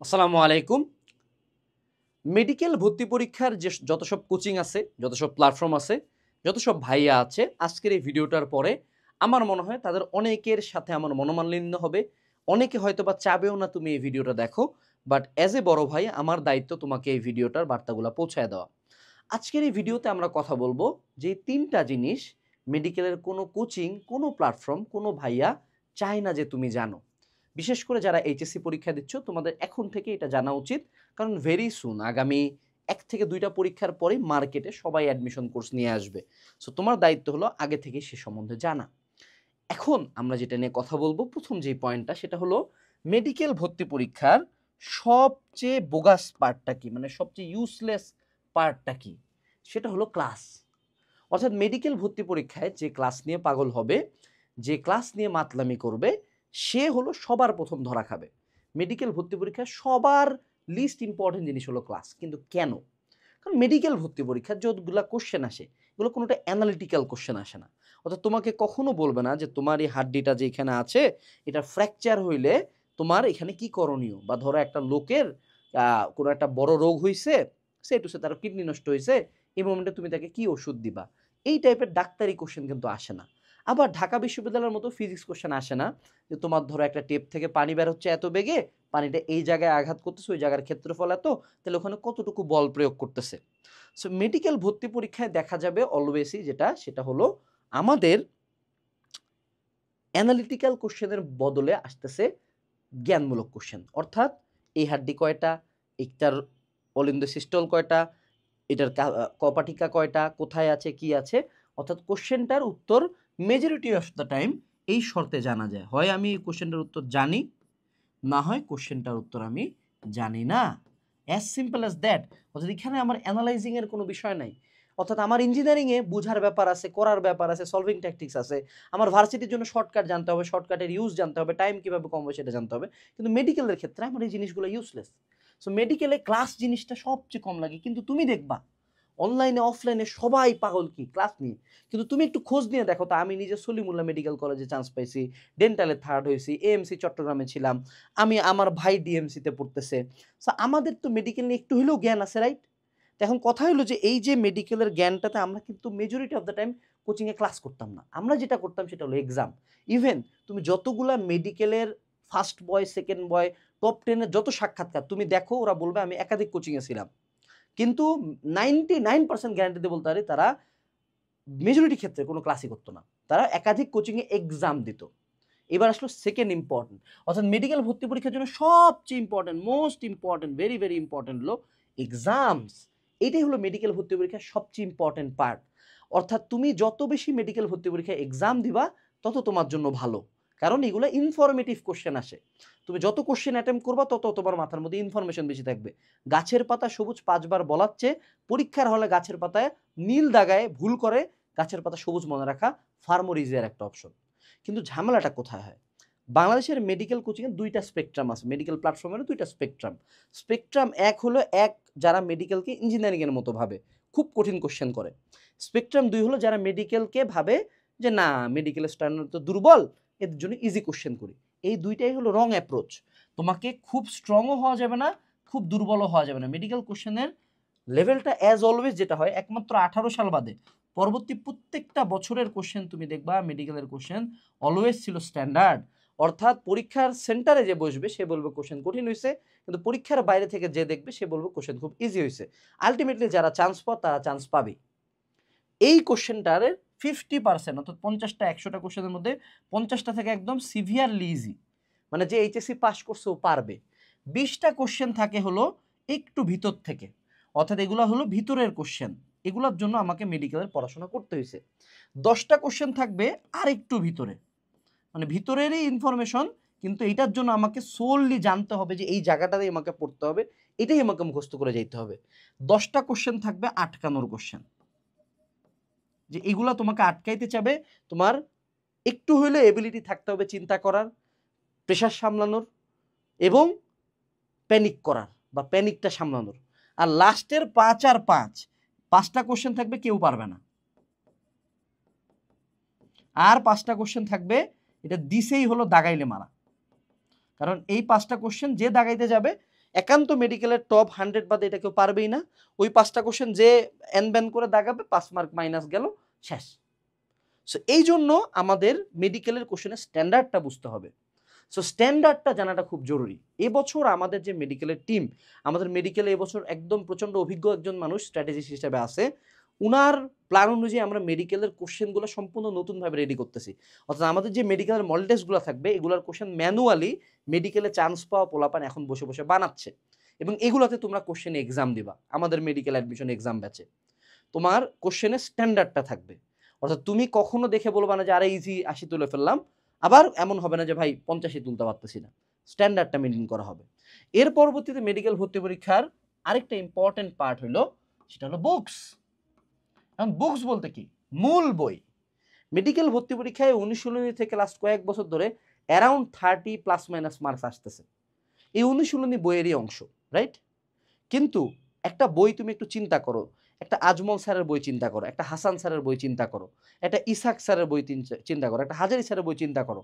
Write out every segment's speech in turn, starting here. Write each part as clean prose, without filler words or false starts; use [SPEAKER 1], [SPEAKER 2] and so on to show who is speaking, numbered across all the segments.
[SPEAKER 1] আসসালামু আলাইকুম। মেডিকেল ভর্তি পরীক্ষার যে যত সব কোচিং আছে, যত সব প্ল্যাটফর্ম আছে, যত সব ভাইয়া আছে, আজকের এই ভিডিওটার পরে আমার মনে হয় তাদের অনেকের সাথে আমার মনোমালিন্য হবে। অনেকে হয়তোবা চাবেও না তুমি এই ভিডিওটা দেখো। বাট অ্যাজ এ বড় ভাই আমার দায়িত্ব তোমাকে এই ভিডিওটার বার্তাগুলা পৌঁছায় দেওয়া। আজকের এই ভিডিওতে আমরা কথা বলবো যে ৩টা জিনিস মেডিকেলের কোনো কোচিং, কোনো প্ল্যাটফর্ম, কোনো ভাইয়া চায় না যে তুমি জানো। বিশেষ করে যারা এইচএসসি পরীক্ষা দিচ্ছ তোমাদের এখন থেকে এটা জানা উচিত। কারণ ভেরি সুন আগামী ১ থেকে ২টা পরীক্ষার পরেই মার্কেটে সবাই অ্যাডমিশন কোর্স নিয়ে আসবে। সো তোমার দায়িত্ব হলো আগে থেকে সে সম্বন্ধে জানা। এখন আমরা যেটা নিয়ে কথা বলবো, প্রথম যে পয়েন্টটা সেটা হলো মেডিকেল ভর্তি পরীক্ষার সবচেয়ে বোগাস পার্টটা কি, মানে সবচেয়ে ইউজলেস পার্টটা কি? সেটা হলো ক্লাস। অর্থাৎ মেডিকেল ভর্তি পরীক্ষায় যে ক্লাস নিয়ে পাগল হবে, যে ক্লাস নিয়ে মাতলামি করবে, সে হলো সবার প্রথম ধরা খাবে। মেডিকেল ভর্তি পরীক্ষায় সবার লিস্ট ইম্পর্টেন্ট জিনিস হলো ক্লাস। কিন্তু কেন? কারণ মেডিকেল ভর্তি পরীক্ষার যতগুলো কোশ্চেন আসে, এগুলো কোনোটা অ্যানালিটিক্যাল কোশ্চেন আসে না। অর্থাৎ তোমাকে কখনো বলবে না যে তোমার এই হাড্ডিটা যে এখানে আছে এটা ফ্র্যাকচার হইলে তোমার এখানে কি করণীয়, বা ধরো একটা লোকের কোনো একটা বড় রোগ হইছে, সে টু সে তার কিডনি নষ্ট হয়েছে, এই মোমেন্টে তুমি তাকে কি ওষুধ দিবা। এই টাইপের ডাক্তারি কোশ্চেন কিন্তু আসে না। আবার ঢাকা বিশ্ববিদ্যালয়ের মতো ফিজিক্স কোশ্চেন আসে না যে তোমার ধরো একটা টেপ থেকে পানি বের হচ্ছে এত বেগে, পানিটা এই জায়গায় আঘাত করতেছে, ওই জায়গার ক্ষেত্রফল এত, তাহলে ওখানে কতটুকু বল প্রয়োগ করতেছে। সো মেডিকেল ভর্তি পরীক্ষায় দেখা যাবে অলওয়েজই যেটা, সেটা হলো আমাদের অ্যানালিটিক্যাল কোশ্চেনের বদলে আসতেছে জ্ঞানমূলক কোশ্চেন। অর্থাৎ এই হাড্ডি কয়টা, এইটার অলিন্দোসিস্টল কয়টা, এটার কপাটিকা কয়টা, কোথায় আছে, কি আছে। অর্থাৎ কোশ্চেনটার উত্তর মেজরিটি অফ দ্য টাইম এই শর্তে জানা যায়, হয় আমি এই কোশ্চেনটার উত্তর জানি, না হয় কোশ্চেনটার উত্তর আমি জানি না। As simple as that. অর্থাৎ এখানে আমার অ্যানালাইজিং এর কোনো বিষয় নাই। অর্থাৎ আমার ইঞ্জিনিয়ারিংয়ে বুঝার ব্যাপার আছে, করার ব্যাপার আছে, সলভিং ট্যাকটিক্স আছে। আমার ভার্সিটির জন্য শর্টকাট জানতে হবে, শর্টকাটের ইউজ জানতে হবে, টাইম কীভাবে কম হবে সেটা জানতে হবে। কিন্তু মেডিকেলের ক্ষেত্রে আমার এই জিনিসগুলো ইউজলেস। সো মেডিকেলে ক্লাস জিনিসটা সবচেয়ে কম লাগে। কিন্তু তুমি দেখবা অনলাইনে অফলাইনে সবাই পাগল কি ক্লাস নিয়ে। কিন্তু তুমি একটু খোঁজ নিয়ে দেখো তো, আমি নিজে সলিমুল্লাহ মেডিকেল কলেজে চান্স পাইছি, ডেন্টালে থার্ড হয়েছি, এএমসি চট্টগ্রামে ছিলাম, আমি আমার ভাই ডিএমসিতে পড়তেছে। সো আমাদের তো মেডিকেল নিয়ে একটু হলেও জ্ঞান আছে, রাইট? তো এখন কথা হলো যে এই যে মেডিকেলের জ্ঞানটাতে আমরা কিন্তু মেজরিটি অফ দ্য টাইম কোচিংয়ে ক্লাস করতাম না। আমরা যেটা করতাম সেটা হলো এক্সাম। ইভেন তুমি যতগুলা মেডিকেলের first boy, second boy, top 10 এর যত সাক্ষাৎকার তুমি দেখো, ওরা বলবে আমি একাধিক কোচিংয়ে ছিলাম। কিন্তু 99% গ্যারান্টি দিয়ে বলতে পারি তারা মেজরিটি ক্ষেত্রে কোনো ক্লাসই করতো না। তারা একাধিক কোচিংয়ে এক্সাম দিত। এবার আসলো সেকেন্ড ইম্পর্টেন্ট। অর্থাৎ মেডিকেল ভর্তি পরীক্ষার জন্য সবচেয়ে important, most important, very very important হলো এক্সামস। এটাই হলো মেডিকেল ভর্তি পরীক্ষার সবচেয়ে ইম্পর্টেন্ট পার্ট। অর্থাৎ তুমি যত বেশি মেডিকেল ভর্তি পরীক্ষায় এক্সাম দিবা তত তোমার জন্য ভালো। কারণ এগুলো ইনফরমেটিভ কোশ্চেন আসে। তুমি যত কোশ্চেন অ্যাটেম্প করবা তত তোমার মাথার মধ্যে ইনফরমেশন বেশি থাকবে। গাছের পাতা সবুজ ৫ বার বলার চেয়ে পরীক্ষার হলে গাছের পাতায় নীল দাগায় ভুল করে গাছের পাতা সবুজ মনে রাখা ফার মোর ইজিয়ার একটা অপশন। কিন্তু ঝামেলাটা কোথায় হয়? বাংলাদেশের মেডিকেল কোচিংয়ে ২টা স্পেকট্রাম আছে। মেডিকেল প্ল্যাটফর্মেরও ২টা স্পেকট্রাম। স্পেকট্রাম ১ হলো যারা মেডিকেলকে ইঞ্জিনিয়ারিংয়ের মতো ভাবে, খুব কঠিন কোশ্চেন করে। স্পেকট্রাম ২ হলো যারা মেডিকেলকে ভাবে যে না, মেডিকেলের স্ট্যান্ডার্ড তো দুর্বল, এদের জন্য ইজি কোশ্চেন করি। এই ২টাই হলো রং অ্যাপ্রোচ। তোমাকে খুব স্ট্রংও হওয়া যাবে না, খুব দুর্বলও হওয়া যাবে না। মেডিকেল কোশ্চেনের লেভেলটা অ্যাজ অলওয়েজ যেটা হয়, একমাত্র ১৮ সাল বাদে পরবর্তী প্রত্যেকটা বছরের কোশ্চেন তুমি দেখবা মেডিকেলের কোশ্চেন অলওয়েজ ছিল স্ট্যান্ডার্ড। অর্থাৎ পরীক্ষার সেন্টারে যে বসবে সে বলবে কোশ্চেন কঠিন হয়েছে, কিন্তু পরীক্ষার বাইরে থেকে যে দেখবে সে বলবে কোশ্চেন খুব ইজি হয়েছে। আলটিমেটলি যারা চান্স পায় তারা চান্স পাবে। এই কোশ্চেনটার 50% অর্থাৎ ৫০টা ১০০টা কোশ্চেনের মধ্যে ৫০টা থেকে একদম সিভিয়ারলি ইজি, মানে যে এইচএসসি পাস করছে ও পারবে। ২০টা কোশ্চেন থাকে হলো একটু ভিতর থেকে, অর্থাৎ এগুলো হলো ভিতরের কোশ্চেন, এগুলোর জন্য আমাকে মেডিকেলের পড়াশোনা করতে হয়েছে। ১০টা কোশ্চেন থাকবে আর একটু ভিতরে, মানে ভিতরেরই ইনফরমেশন, কিন্তু এটার জন্য আমাকে সোললি জানতে হবে যে এই জায়গাটাতেই আমাকে পড়তে হবে, এটাই আমাকে মুখস্থ করে যেতে হবে। 10টা কোশ্চেন থাকবে আটকানোর কোশ্চেন, যে এগুলা তোমাকে আটকাইতে চাবে। তোমার একটু হইলে এবিলিটি থাকতে হবে চিন্তা করার, প্রেশার সামলানোর এবং প্যানিক করার বা প্যানিকটা সামলানোর। আর লাস্টের ৫ আর ৫, ৫টা কোশ্চেন থাকবে কেউ পারবে না। আর ৫টা কোশ্চেন থাকবে এটা দিছেই হলো দাগাইলে মারা। কারণ এই ৫টা কোশ্চেন যে দাগাইতে যাবে একান্ত মেডিকেলের টপ 100 বাদে এটা কেউ পারবেই না। ওই 5টা কোশ্চেন যে এন ব্যান করে দাগাবে 5 মার্ক মাইনাস গেল, শেষ। সো এই জন্য আমাদের মেডিকেলের কোশ্চেনের স্ট্যান্ডার্ডটা বুঝতে হবে। সো স্ট্যান্ডার্ডটা জানাটা খুব জরুরি। এবছর আমাদের যে মেডিকেলের টিম, আমাদের মেডিকেলে এবছর একদম প্রচণ্ড অভিজ্ঞ একজন মানুষ স্ট্র্যাটেজিস্ট হিসেবে আছে। উনার প্ল্যান অনুযায়ী আমরা মেডিকেলের কোশ্চেনগুলো সম্পূর্ণ নতুনভাবে রেডি করতেছি। অর্থাৎ আমাদের যে মেডিকেলের মডেল টেস্টগুলো থাকবে এগুলোর কোশ্চেন ম্যানুয়ালি মেডিকেলে চান্স পাওয়া পোলাপান এখন বসে বসে বানাচ্ছে, এবং এগুলোতে তোমরা কোশ্চেনে এক্সাম দিবা। আমাদের মেডিকেল অ্যাডমিশন এক্সাম ব্যাচে তোমার কোশ্চেনের স্ট্যান্ডার্ডটা থাকবে। অর্থাৎ তুমি কখনো দেখে বলবা না যে আরে ইজি 80 তুলে ফেললাম, আবার এমন হবে না যে ভাই 50 তুলতে পারতেছি না। স্ট্যান্ডার্ডটা মেনটেন করা হবে। এর পরবর্তীতে মেডিকেল ভর্তি পরীক্ষার আরেকটা ইম্পর্টেন্ট পার্ট হলো, সেটা হলো বুকস। এখন বুকস বলতে কি? মূল বই। মেডিকেল ভর্তি পরীক্ষায় অনুশীলনী থেকে লাস্ট কয়েক বছর ধরে অ্যারাউন্ড 30 প্লাস মাইনাস মার্কস আসতেছে। এই অনুশীলনী বইয়েরই অংশ, রাইট? কিন্তু একটা বই তুমি একটু চিন্তা করো, একটা আজমল স্যারের বই চিন্তা করো, একটা হাসান স্যারের বই চিন্তা করো, একটা ইসাক স্যারের বই চিন্তা করো, একটা হাজারি স্যারের বই চিন্তা করো।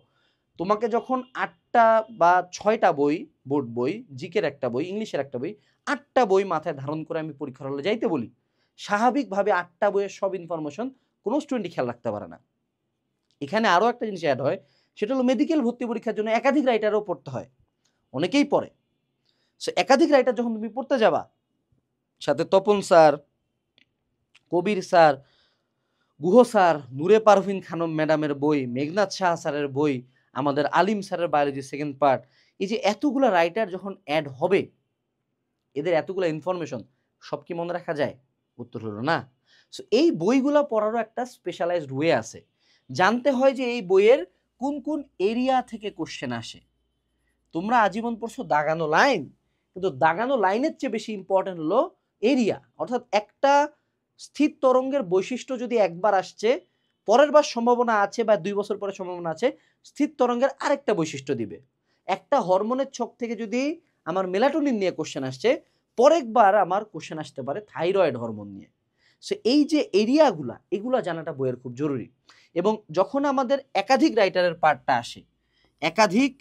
[SPEAKER 1] তোমাকে যখন 8টা বা 6টা বই, বোর্ড বই, জিকের একটা বই, ইংলিশের একটা বই, 8টা বই মাথায় ধারণ করে আমি পরীক্ষার হলে যাইতে বলি, স্বাভাবিকভাবে 8টা বইয়ের সব ইনফরমেশন কোনো স্টুডেন্টই খেয়াল রাখতে পারে না। এখানে আরও একটা জিনিস অ্যাড হয়, সেটা হলো মেডিকেল ভর্তি পরীক্ষার জন্য একাধিক রাইটারও পড়তে হয়, অনেকেই পড়ে। সো একাধিক রাইটার যখন তুমি পড়তে যাবা, সাথে তপন স্যার, কবির স্যার, গুহ স্যার, নূরে পারভিন খানম ম্যাডামের বই, মেঘনাথ শাহ স্যারের বই, আমাদের আলিম স্যারের বায়োলজি সেকেন্ড পার্ট, এই যে এতগুলো রাইটার যখন অ্যাড হবে, এদের এতগুলো ইনফরমেশন সব কি মনে রাখা যায়? উত্তর হলো না। সো এই বইগুলো পড়ারও একটা স্পেশালাইজড ওয়ে আছে। জানতে হয় যে এই বইয়ের কোন কোন এরিয়া থেকে কোশ্চেন আসে। তোমরা আজীবন পড়ছো দাগানো লাইন, কিন্তু দাগানো লাইনের চেয়ে বেশি ইম্পর্টেন্ট হলো এরিয়া। অর্থাৎ একটা স্থির তরঙ্গের বৈশিষ্ট্য যদি একবার আসছে, পরের বার সম্ভাবনা আছে বা 2 বছর পরে সম্ভাবনা আছে স্থির তরঙ্গের আরেকটা বৈশিষ্ট্য দিবে। একটা হরমোনের ছক থেকে যদি আমার মেলাটোনিন নিয়ে কোশ্চেন আসছে, পরেরবার আমার কোশ্চেন আসতে পারে থাইরয়েড হরমোন নিয়ে। সো এই যে এরিয়াগুলা, এগুলা জানাটা বইয়ের খুব জরুরি। এবং যখন আমাদের একাধিক রাইটারের পার্টটা আসে, একাধিক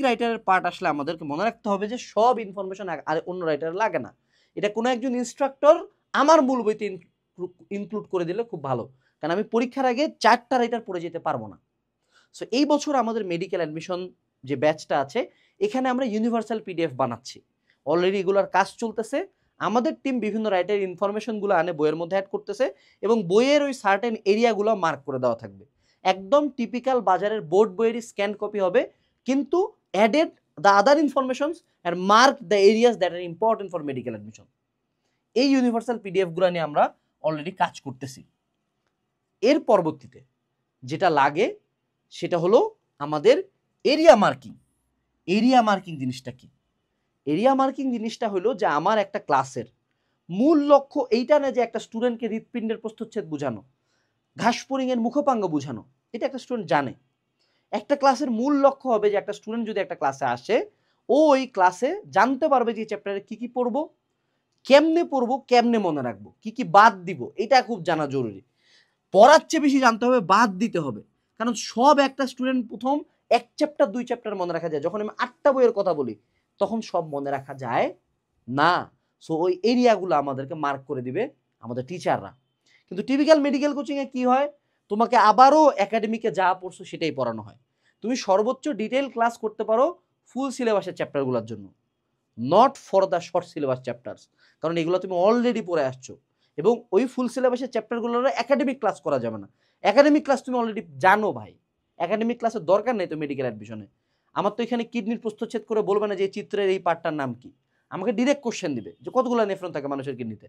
[SPEAKER 1] রাইটারের পার্ট আসলে আমাদেরকে মনে রাখতে হবে যে সব ইনফরমেশন আর অন্য রাইটার লাগে না। এটা কোনো একজন ইনস্ট্রাক্টর আমার মূল বইতে ইনক্লুড করে দিলে খুব ভালো, কারণ আমি পরীক্ষার আগে 4টা রাইটার পড়ে যেতে পারবো না। সো এই বছর আমাদের মেডিকেল অ্যাডমিশন যে ব্যাচটা আছে, এখানে আমরা ইউনিভার্সাল পিডিএফ বানাচ্ছি। অলরেডি এগুলোর কাজ চলতেছে। আমাদের টিম বিভিন্ন রাইটারের ইনফরমেশনগুলো আনে বইয়ের মধ্যে অ্যাড করতেছে, এবং বইয়ের ওই সার্টেন এরিয়াগুলো মার্ক করে দেওয়া থাকবে। একদম টিপিক্যাল বাজারের বোর্ড বইয়েরই স্ক্যান কপি হবে, কিন্তু added the other informations and mark the areas that are important for medical admission. এই ইউনিভার্সাল পিডিএফগুলো নিয়ে আমরা অলরেডি কাজ করতেছি। এর পরবর্তীতে যেটা লাগে সেটা হলো আমাদের এরিয়া মার্কিং। এরিয়া মার্কিং জিনিসটা কি? এরিয়া মার্কিং জিনিসটা হলো যে আমার একটা ক্লাসের মূল লক্ষ্য এইটা না যে একটা স্টুডেন্টকে হৃৎপিণ্ডের প্রস্থচ্ছেদ বোঝানো, ঘাসফড়িংয়ের মুখপাঙ্গ বোঝানো, এটা একটা স্টুডেন্ট জানে। একটা ক্লাসের মূল লক্ষ্য হবে যে একটা স্টুডেন্ট যদি একটা ক্লাসে আসে, ও ওই ক্লাসে জানতে পারবে যে চ্যাপ্টারে কি কি পড়বো, কেমনে মনে রাখবো, কি কি বাদ দিব, এটা খুব জানা জরুরি। পড়ার চেয়ে বেশি জানতে হবে, বাদ দিতে হবে। কারণ সব একটা স্টুডেন্ট প্রথম 1 চ্যাপ্টার 2 চ্যাপ্টার মনে রাখা যায়, যখন আমি 8টা বইয়ের কথা বলি তখন সব মনে রাখা যায় না। সো ওই এরিয়াগুলো আমাদেরকে মার্ক করে দিবে আমাদের টিচাররা। কিন্তু টিপিক্যাল মেডিকেল কোচিংয়ে কি হয়, তোমাকে আবারও একাডেমিকে যা পড়ছো সেটাই পড়ানো হয়। তুমি সর্বোচ্চ ডিটেইল ক্লাস করতে পারো ফুল সিলেবাসের চ্যাপ্টারগুলোর জন্য, not for the short syllabus chapters, কারণ এগুলো তুমি অলরেডি পড়ে আসছো। এবং ওই ফুল সিলেবাসের চ্যাপ্টারগুলোর একাডেমিক ক্লাস করা যাবে না। একাডেমিক ক্লাস তুমি অলরেডি জানো ভাই, একাডেমিক ক্লাসের দরকার নেই তো মেডিকেল অ্যাডমিশনে। আমার তো এখানে কিডনির প্রস্থচ্ছেদ করে বলবে না যে এই চিত্রের এই পার্টটার নাম কি, আমাকে ডিরেক্ট কোশ্চেন দিবে যে কতগুলো নেফ্রন থাকে মানুষের কিডনিতে।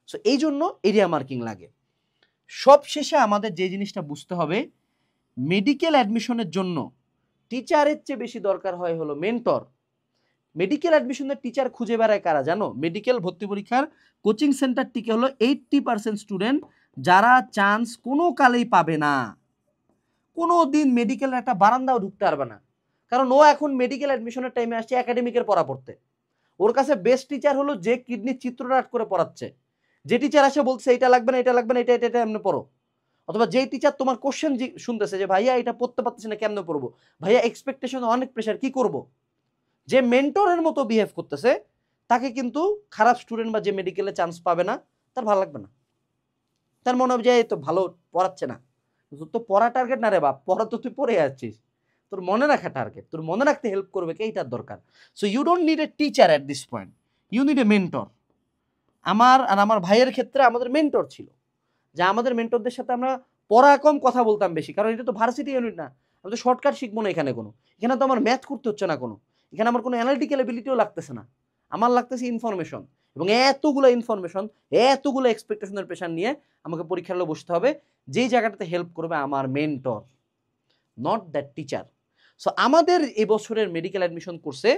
[SPEAKER 1] সো এই জন্য এরিয়া মার্কিং লাগে। সব শেষে আমাদের যে জিনিসটা বুঝতে হবে, মেডিকেল অ্যাডমিশনের জন্য টিচারের চেয়ে বেশি দরকার হয় হলো মেন্টর। মেডিকেল অ্যাডমিশনের টিচার খুঁজে বেড়ায় কারা জানো? মেডিকেল ভর্তি পরীক্ষার কোচিং সেন্টার টিকে হলো 80% স্টুডেন্ট যারা চান্স কোনো কালেই পাবে না, কোনো দিন মেডিকেলের একটা বারান্দাও ঢুকতে পারবে না। কারণ ও এখন মেডিকেল অ্যাডমিশনের টাইমে আসছে একাডেমিকের পড়া পড়তে। ওর কাছে বেস্ট টিচার হলো যে কিডনির চিত্রটা আর্ট করে পড়াচ্ছে, যে টিচার আসে বলছে এটা লাগবে না, এটা লাগবে না, এটা এটা এটা এমনি পড়ো। অথবা যেই টিচার তোমার কোশ্চেন শুনতেছে যে ভাইয়া এটা পড়তে পারতেছি না, কেমনে পড়বো, ভাইয়া এক্সপেকটেশন অনেক প্রেশার, কি করব। যে মেন্টরের মতো বিহেভ করতেছে তাকে কিন্তু খারাপ স্টুডেন্ট বা যে মেডিকেলে চান্স পাবে না তার ভালো লাগবে না, তার মনে হবে যে এই তো ভালো পড়াচ্ছে না। তোর তো পড়া টার্গেট না রে বাপ, পড়া তো তুই পড়ে যাচ্ছিস, তোর মনে রাখা টার্গেট, তোর মনে রাখতে হেল্প করবে কে, এইটার দরকার। So you don't need a teacher at this point, you need a mentor. আমার আর আমার ভাইয়ের ক্ষেত্রে আমাদের মেন্টর ছিল, যা আমাদের মেন্টরদের সাথে আমরা পড়া কম কথা বলতাম বেশি, কারণ এটা তো ভার্সিটি ইউনিট না, আমি তো শর্টকাট শিখবো না এখানে কোনো, এখানে তো আমার ম্যাথ করতে হচ্ছে না কোনো, এখানে আমার কোনো অ্যানালিটিক্যাল এবিলিটিও লাগতেছে না, আমার লাগতেছে ইনফরমেশন। এবং এতগুলো ইনফরমেশন, এতগুলো এক্সপেকটেশনের প্রেশার নিয়ে আমাকে পরীক্ষার হলে বসতে হবে, যেই জায়গাটাতে হেল্প করবে আমার mentor, not that teacher. So আমাদের এবছরের মেডিকেল অ্যাডমিশন কোর্সে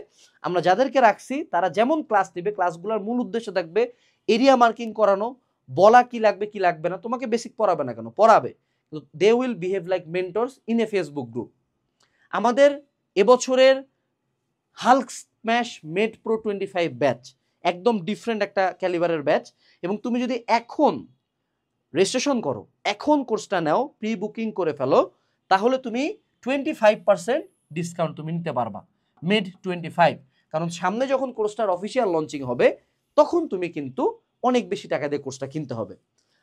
[SPEAKER 1] আমরা যাদেরকে রাখছি তারা যেমন ক্লাস নেবে, ক্লাসগুলোর মূল উদ্দেশ্য থাকবে এরিয়া মার্কিং করানো, বলা কি লাগবে কি লাগবে না, তোমাকে বেসিক পড়াবে না কেন, পড়াবে, they will behave like mentors in a Facebook group. আমাদের এবছরের Hulk smash med pro 25 batch একদম ডিফারেন্ট একটা ক্যালিবারের ব্যাচ, এবং তুমি যদি এখন রেজিস্ট্রেশন করো, এখন কোর্সটা নাও, প্রি বুকিং করে ফেলো, তাহলে তুমি 25% ডিসকাউন্ট তুমি নিতে পারবা, মেড 25। কারণ সামনে যখন কোর্সটার অফিসিয়াল লঞ্চিং হবে তখন তুমি কিন্তু অনেক বেশি টাকা দিয়ে কোর্সটা কিনতে হবে।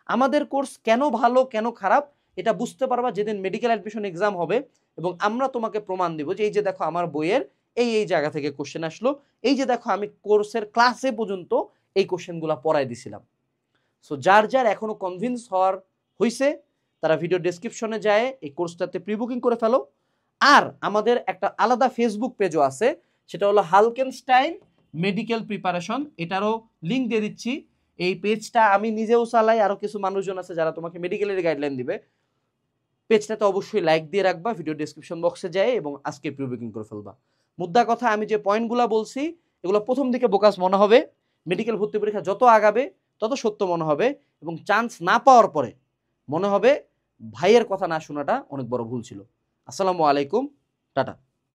[SPEAKER 1] আমাদের কোর্স কেন ভালো কেন খারাপ এটা বুঝতে পারবা যেদিন মেডিকেল অ্যাডমিশন এক্সাম হবে, এবং আমরা তোমাকে প্রমাণ দিব যে এই যে দেখো আমার বইয়ের এই এই জায়গা থেকে কোশ্চেন আসলো, এই যে দেখো আমি কোর্সের ক্লাসে পর্যন্ত এই কোশ্চেনগুলো পড়াই দিছিলাম। সো যার যার এখনো কনভিন্স হওয়ার হইছে তারা ভিডিও ডেসক্রিপশনে যায় এই কোর্সটাতে প্রি বুকিং করে ফেলো। আর আমাদের একটা আলাদা ফেসবুক পেজও আছে, সেটা হলো হালকেনস্টাইন মেডিকেল প্রিপারেশন, এটারও লিঙ্ক দিয়ে দিচ্ছি। এই পেজটা আমি নিজেও চালাই, আরও কিছু মানুষজন আছে যারা তোমাকে মেডিকেলের গাইডলাইন দিবে। পেজটাতে অবশ্যই লাইক দিয়ে রাখবা, ভিডিও ডেসক্রিপশন বক্সে যায় এবং আজকে প্রি বুকিং করে ফেলবা। মুদ্রা কথা, আমি যে পয়েন্টগুলো বলছি এগুলো প্রথম দিকে বোকাস মনে হবে, মেডিকেল ভর্তি পরীক্ষা যত আগাবে তত সত্য মনে হবে, এবং চান্স না পাওয়ার পরে মনে হবে ভাইয়ের কথা না শোনাটা অনেক বড় ভুল ছিল। আসসালামু আলাইকুম, টাটা।